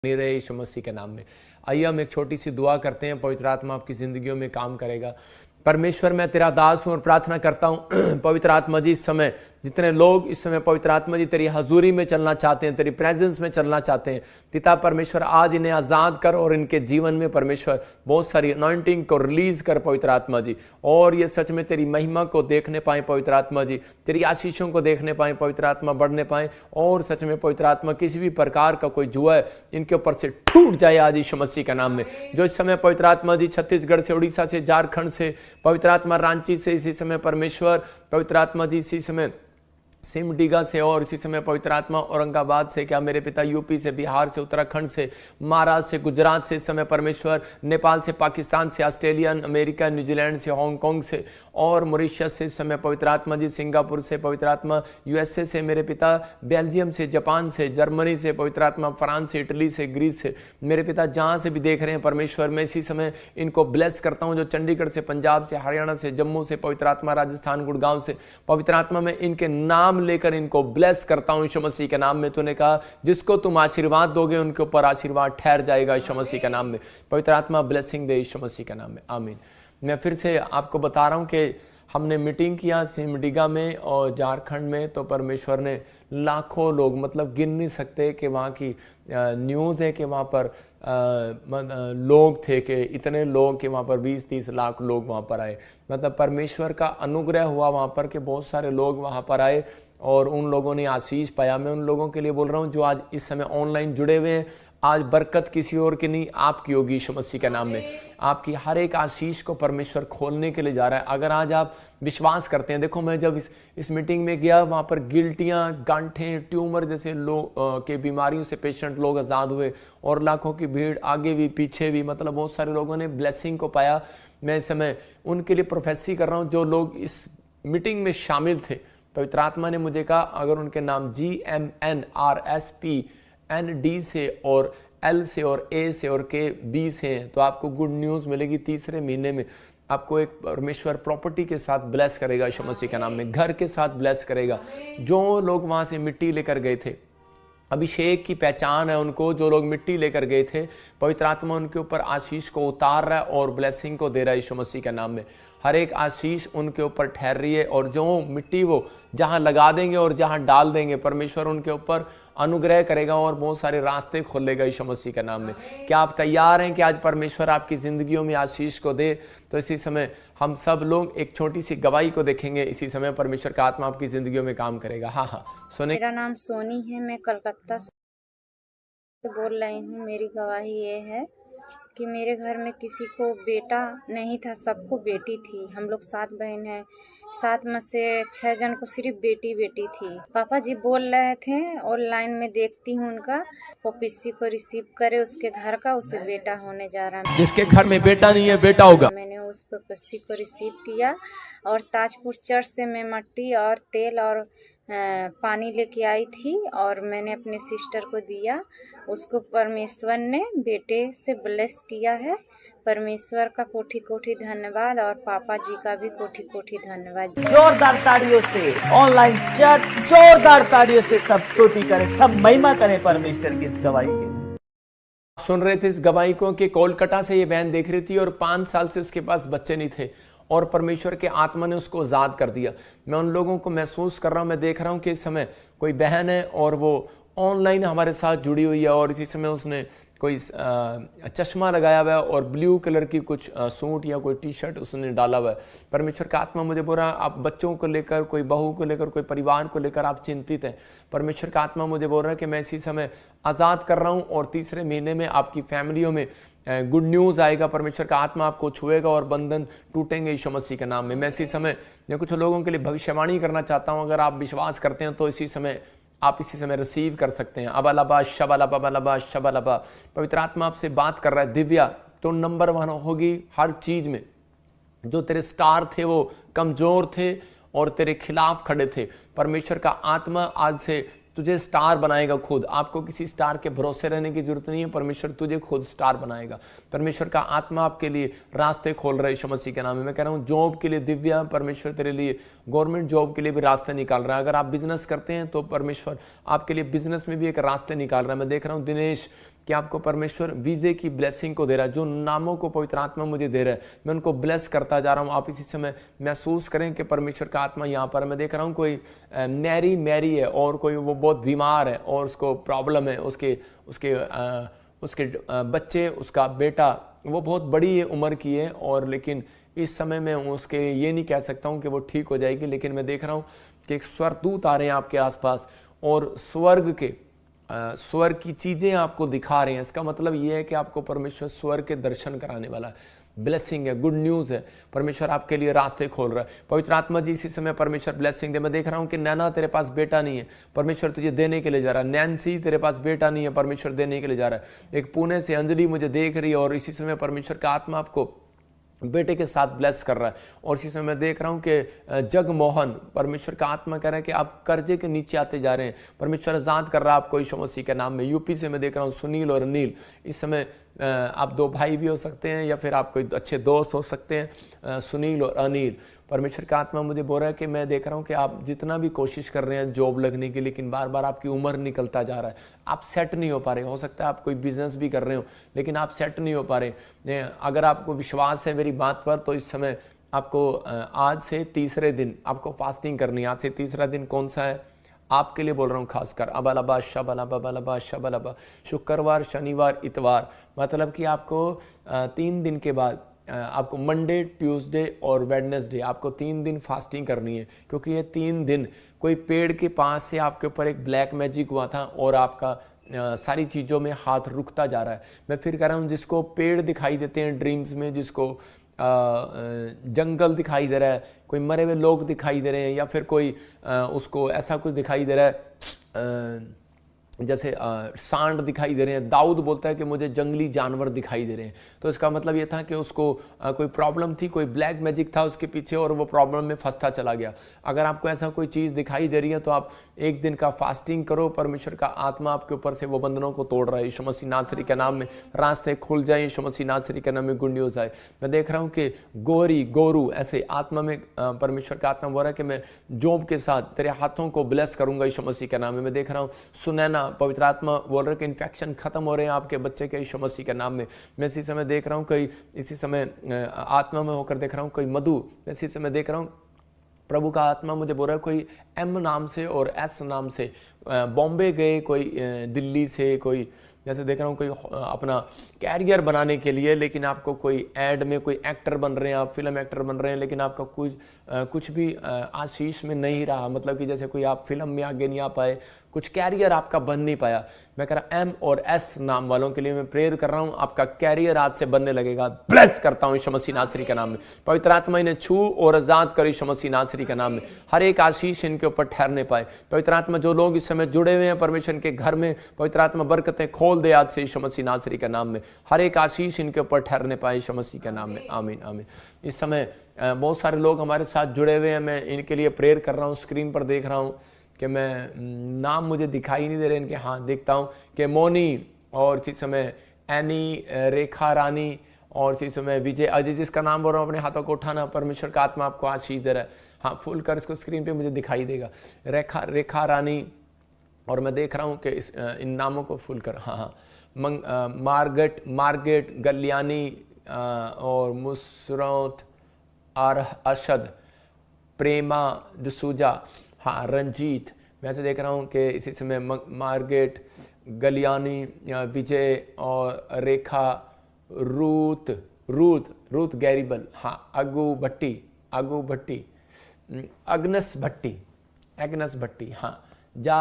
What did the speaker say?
बनी रहे यीशु मसीह के नाम में। आइए हम एक छोटी सी दुआ करते हैं, पवित्र आत्मा आपकी जिंदगियों में काम करेगा। परमेश्वर, मैं तेरा दास हूं और प्रार्थना करता हूं पवित्र आत्मा जी, इस समय जितने लोग इस समय पवित्र आत्मा जी तेरी हजूरी में चलना चाहते हैं, तेरी प्रेजेंस में चलना चाहते हैं, पिता परमेश्वर आज इन्हें आज़ाद कर और इनके जीवन में परमेश्वर बहुत सारी अनॉइंटिंग को रिलीज कर पवित्र आत्मा जी, और ये सच में तेरी महिमा को देखने पाए पवित्र आत्मा जी, तेरी आशीषों को देखने पाए पवित्र आत्मा, बढ़ने पाए, और सच में पवित्र आत्मा किसी भी प्रकार का कोई जुआ है इनके ऊपर से टूट जाए आज यीशु मसीह के नाम में। जो इस समय पवित्र आत्मा जी छत्तीसगढ़ से, उड़ीसा से, झारखंड से, पवित्र आत्मा रांची से, इसी समय परमेश्वर पवित्र आत्मा जी इसी समय सिमडीगा से, और इसी समय पवित्र आत्मा औरंगाबाद से, क्या मेरे पिता यूपी से, बिहार से, उत्तराखंड से, महाराष्ट्र से, गुजरात से, इस समय परमेश्वर नेपाल से, पाकिस्तान से, ऑस्ट्रेलिया, अमेरिका, न्यूजीलैंड से, हांगकांग से और मॉरिशस से, इस समय पवित्र आत्मा जी सिंगापुर से, पवित्र आत्मा यूएसए से, मेरे पिता बेल्जियम से, जापान से, जर्मनी से, पवित्र आत्मा फ्रांस से, इटली से, ग्रीस से, मेरे पिता जहाँ से भी देख रहे हैं परमेश्वर, मैं इसी समय इनको ब्लेस करता हूँ। जो चंडीगढ़ से, पंजाब से, हरियाणा से, जम्मू से, पवित्र आत्मा राजस्थान, गुड़गांव से, पवित्र आत्मा में इनके नाम लेकर इनको ब्लेस करता हूं यीशु मसीह के नाम में। तूने कहा जिसको तुम आशीर्वाद दोगे उनके ऊपर आशीर्वाद ठहर जाएगा यीशु मसीह के नाम में। पवित्र आत्मा ब्लेसिंग दे यीशु मसीह के नाम में, आमीन। मैं फिर से आपको बता रहा हूं कि हमने मीटिंग किया सिमडीगा में और झारखंड में, तो परमेश्वर ने लाखों लोग, मतलब गिन नहीं सकते कि वहाँ की न्यूज़ है कि वहाँ पर लोग थे, कि इतने लोग कि वहाँ पर 20-30 लाख लोग वहाँ पर आए। मतलब परमेश्वर का अनुग्रह हुआ वहाँ पर कि बहुत सारे लोग वहाँ पर आए और उन लोगों ने आशीष पाया। मैं उन लोगों के लिए बोल रहा हूँ जो आज इस समय ऑनलाइन जुड़े हुए हैं, आज बरकत किसी और की नहीं, आपकी होगी यीशु मसीह के नाम में। आपकी हर एक आशीष को परमेश्वर खोलने के लिए जा रहा है, अगर आज आप विश्वास करते हैं। देखो, मैं जब इस मीटिंग में गया, वहाँ पर गिल्टियाँ, गांठें, ट्यूमर जैसे लोग के बीमारियों से पेशेंट लोग आज़ाद हुए, और लाखों की भीड़ आगे भी पीछे भी, मतलब बहुत सारे लोगों ने ब्लेसिंग को पाया। मैं इस समय उनके लिए प्रोफेसी कर रहा हूँ जो लोग इस मीटिंग में शामिल थे। पवित्र आत्मा ने मुझे कहा अगर उनके नाम GMNRSPND से और L से और A से और KB से हैं, तो आपको गुड न्यूज़ मिलेगी। तीसरे महीने में आपको एक परमेश्वर प्रॉपर्टी के साथ ब्लेस करेगा यीशु मसीह के नाम में, घर के साथ ब्लेस करेगा। जो लोग वहाँ से मिट्टी लेकर गए थे, अभिषेक की पहचान है उनको, जो लोग मिट्टी लेकर गए थे, पवित्र आत्मा उनके ऊपर आशीष को उतार रहा है और ब्लेसिंग को दे रहा है यीशु मसीह के नाम में। हर एक आशीष उनके ऊपर ठहर रही है, और जो मिट्टी वो जहाँ लगा देंगे और जहाँ डाल देंगे, परमेश्वर उनके ऊपर अनुग्रह करेगा और बहुत सारे रास्ते खोलेगा यीशु मसीह के नाम में। क्या आप तैयार हैं कि आज परमेश्वर आपकी जिंदगियों में आशीष को दे? तो इसी समय हम सब लोग एक छोटी सी गवाही को देखेंगे। इसी समय परमेश्वर का आत्मा आपकी जिंदगियों में काम करेगा। हाँ, सुने। मेरा नाम सोनी है, मैं कलकत्ता से बोल रही हूँ। मेरी गवाही ये है कि मेरे घर में किसी को बेटा नहीं था, सबको बेटी थी। हम लोग 7 बहन हैं, 7 में से 6 जन को सिर्फ बेटी बेटी थी। पापा जी बोल रहे थे ऑनलाइन में देखती हूँ उनका, वो किसी को रिसीव करे उसके घर का, उसे बेटा होने जा रहा है। जिसके घर में बेटा नहीं है बेटा होगा। मैंने उस किसी को रिसीव किया और ताजपुर चर्च से मैं मट्टी और तेल और पानी लेके आई थी और मैंने अपने सिस्टर को दिया। उसको परमेश्वर ने बेटे से ब्लेस किया है। परमेश्वर का कोटि कोटि धन्यवाद और पापा जी का भी कोटि कोटि धन्यवाद। जोरदार तालियों से ऑनलाइन चर्च जोरदार तालियों से सब स्तुति करें, सब महिमा करें परमेश्वर की इस गवाही की। सुन रहे थे इस गवाही को कि कोलकाता से ये बहन देख रही थी और 5 साल से उसके पास बच्चे नहीं थे, और परमेश्वर के आत्मा ने उसको आज़ाद कर दिया। मैं उन लोगों को महसूस कर रहा हूँ, मैं देख रहा हूँ कि इस समय कोई बहन है और वो ऑनलाइन हमारे साथ जुड़ी हुई है, और इसी समय उसने कोई चश्मा लगाया हुआ है और ब्लू कलर की कुछ सूट या कोई टी शर्ट उसने डाला हुआ है। परमेश्वर का आत्मा मुझे बोल रहा है आप बच्चों को लेकर, कोई बहू को लेकर, कोई परिवार को लेकर आप चिंतित हैं। परमेश्वर का आत्मा मुझे बोल रहा है कि मैं इसी समय आज़ाद कर रहा हूँ, और तीसरे महीने में आपकी फैमिलियों में गुड न्यूज़ आएगा। परमेश्वर का आत्मा आपको छुएगा और बंधन टूटेंगे यीशु मसीह के नाम में। मैं इसी समय मैं कुछ लोगों के लिए भविष्यवाणी करना चाहता हूँ। अगर आप विश्वास करते हैं तो इसी समय आप इसी समय रिसीव कर सकते हैं। अबालबा शबालबा बलबा शबालबा, पवित्र आत्मा आपसे बात कर रहा है। दिव्या तो नंबर 1 होगी हर चीज में। जो तेरे स्टार थे वो कमजोर थे और तेरे खिलाफ खड़े थे, परमेश्वर का आत्मा आज से तुझे स्टार बनाएगा। खुद आपको किसी स्टार के भरोसे रहने की जरूरत नहीं है, परमेश्वर तुझे खुद स्टार बनाएगा। परमेश्वर का आत्मा आपके लिए रास्ते खोल रहा है यीशु मसीह के नाम में। मैं कह रहा हूँ जॉब के लिए दिव्या, परमेश्वर तेरे लिए गवर्नमेंट जॉब के लिए भी रास्ते निकाल रहा है। अगर आप बिजनेस करते हैं तो परमेश्वर आपके लिए बिजनेस में भी एक रास्ते निकाल रहा है। मैं देख रहा हूँ दिनेश कि आपको परमेश्वर वीजे की ब्लेसिंग को दे रहा है। जो नामों को पवित्र आत्मा मुझे दे रहा है, मैं उनको ब्लेस करता जा रहा हूँ। आप इसी समय महसूस करें कि परमेश्वर का आत्मा यहाँ पर, मैं देख रहा हूँ कोई मैरी है और कोई वो बहुत बीमार है और उसको प्रॉब्लम है, उसके बच्चे, उसका बेटा वो बहुत बड़ी उम्र की है, और लेकिन इस समय मैं उसके ये नहीं कह सकता हूँ कि वो ठीक हो जाएगी, लेकिन मैं देख रहा हूँ कि एक स्वर्गदूत आ रहे हैं आपके आसपास और स्वर्ग की चीज़ें आपको दिखा रहे हैं। इसका मतलब ये है कि आपको परमेश्वर स्वर्ग के दर्शन कराने वाला है। ब्लेसिंग है, गुड न्यूज़ है, परमेश्वर आपके लिए रास्ते खोल रहा है। पवित्र आत्मा जी इसी समय परमेश्वर ब्लेसिंग दे। मैं देख रहा हूँ कि नैना तेरे पास बेटा नहीं है, परमेश्वर तुझे देने के लिए जा रहा है। नैन्सी तेरे पास बेटा नहीं है, परमेश्वर देने के लिए जा रहा है। एक पुणे से अंजलि मुझे देख रही है और इसी समय परमेश्वर का आत्मा आपको बेटे के साथ ब्लेस कर रहा है। और इसी समय मैं देख रहा हूँ कि जगमोहन, परमेश्वर का आत्मा कह रहा है कि आप कर्जे के नीचे आते जा रहे हैं, परमेश्वर आजाद कर रहा है आपको यीशु मसीह के नाम में। यूपी से मैं देख रहा हूँ सुनील और अनिल, इस समय आप दो भाई भी हो सकते हैं या फिर आप कोई अच्छे दोस्त हो सकते हैं, सुनील और अनिल। परमेश्वर का आत्मा मुझे बोल रहा है कि मैं देख रहा हूँ कि आप जितना भी कोशिश कर रहे हैं जॉब लगने की, लेकिन बार बार आपकी उम्र निकलता जा रहा है, आप सेट नहीं हो पा रहे। हो सकता है आप कोई बिजनेस भी कर रहे हो लेकिन आप सेट नहीं हो पा रहे। अगर आपको विश्वास है मेरी बात पर तो इस समय आपको आज से तीसरे दिन आपको फास्टिंग करनी है। आज से तीसरा दिन कौन सा है आपके लिए बोल रहा हूँ खासकर, अबलबा शबलबा बलबा शबलबा, शुक्रवार शनिवार इतवार, मतलब कि आपको 3 दिन के बाद आपको मंडे ट्यूसडे और वेडनेसडे आपको 3 दिन फास्टिंग करनी है, क्योंकि ये 3 दिन कोई पेड़ के पास से आपके ऊपर एक ब्लैक मैजिक हुआ था और आपका सारी चीज़ों में हाथ रुकता जा रहा है। मैं फिर कह रहा हूँ, जिसको पेड़ दिखाई देते हैं ड्रीम्स में, जिसको जंगल दिखाई दे रहा है, कोई मरे हुए लोग दिखाई दे रहे हैं, या फिर कोई उसको ऐसा कुछ दिखाई दे रहा है जैसे सांड दिखाई दे रहे हैं। दाऊद बोलता है कि मुझे जंगली जानवर दिखाई दे रहे हैं। तो इसका मतलब ये था कि उसको कोई प्रॉब्लम थी, कोई ब्लैक मैजिक था उसके पीछे और वो प्रॉब्लम में फंसता चला गया। अगर आपको ऐसा कोई चीज़ दिखाई दे रही है तो आप 1 दिन का फास्टिंग करो। परमेश्वर का आत्मा आपके ऊपर से वो बंधनों को तोड़ रहा है। यीशु मसीह नासरी के नाम में रास्ते खुल जाए, यीशु मसीह नासरी के नाम में गुड न्यूज़ आए। मैं देख रहा हूँ कि गोरू ऐसे आत्मा में परमेश्वर का आत्मा बोल रहा है कि मैं जॉब के साथ तेरे हाथों को ब्लेस करूंगा यीशु मसीह के नाम में। मैं देख रहा हूँ सुनैना, पवित्र आत्मा बोल रहा है कि इन्फेक्शन खत्म हो रहे हैं आपके बच्चे के यीशु मसीह के नाम में। मैं इसी समय देख रहा हूँ कोई, इसी समय आत्मा में होकर देख रहा हूँ कोई मधु, मैं इसी समय देख रहा हूँ प्रभु का आत्मा मुझे बोल रहा है कोई एम नाम से और एस नाम से बॉम्बे गए, कोई दिल्ली से, कोई जैसे देख रहा हूँ कोई अपना कैरियर बनाने के लिए, लेकिन आपको कोई ऐड में कोई एक्टर बन रहे हैं, आप फिल्म एक्टर बन रहे हैं, लेकिन आपका कुछ भी आशीष में नहीं रहा। मतलब कि जैसे कोई आप फिल्म में आगे नहीं आ पाए, कुछ कैरियर आपका बन नहीं पाया। मैं कह रहा एम और एस नाम वालों के लिए मैं प्रेयर कर रहा हूं, आपका कैरियर आज से बनने लगेगा। ब्लेस करता हूं यीशु मसीह नासरी के नाम में। पवित्र आत्मा इन्हें छू और आजाद करे यीशु मसीह नासरी के नाम में। हर एक आशीष इनके ऊपर ठहरने पाए। पवित्र आत्मा जो लोग इस समय जुड़े हुए हैं परमेश्वर के घर में, पवित्र आत्मा बरकतें खोल दे आज से यीशु मसीह नासरी के नाम में। हर एक आशीष इनके ऊपर ठहरने पाए यीशु मसीह के नाम में। आमीन आमीन। इस समय बहुत सारे लोग हमारे साथ जुड़े हुए हैं, मैं इनके लिए प्रेयर कर रहा हूँ। स्क्रीन पर देख रहा हूँ कि मैं नाम मुझे दिखाई नहीं दे रहे इनके, हाँ देखता हूँ कि मोनी, और इसी समय एनी, रेखा रानी, और इसी समय विजय अजय, जिसका नाम बोल रहा हूँ अपने हाथों को उठाना। परमेश्वर का आत्मा आपको आशीष दे रहा है। हाँ फुल कर इसको स्क्रीन पे मुझे दिखाई देगा। रेखा रानी, और मैं देख रहा हूँ कि इन नामों को फुल कर, हाँ मार्गेट गलियानी, और मुसरत अरशद, प्रेमा डसूजा, हाँ रंजीत। मैं ऐसे देख रहा हूँ कि इसी समय मार्गेट गलियानी, विजय और रेखा, रूथ गैरिबल, हाँ अगू भट्टी, एग्नस भट्टी, हाँ जा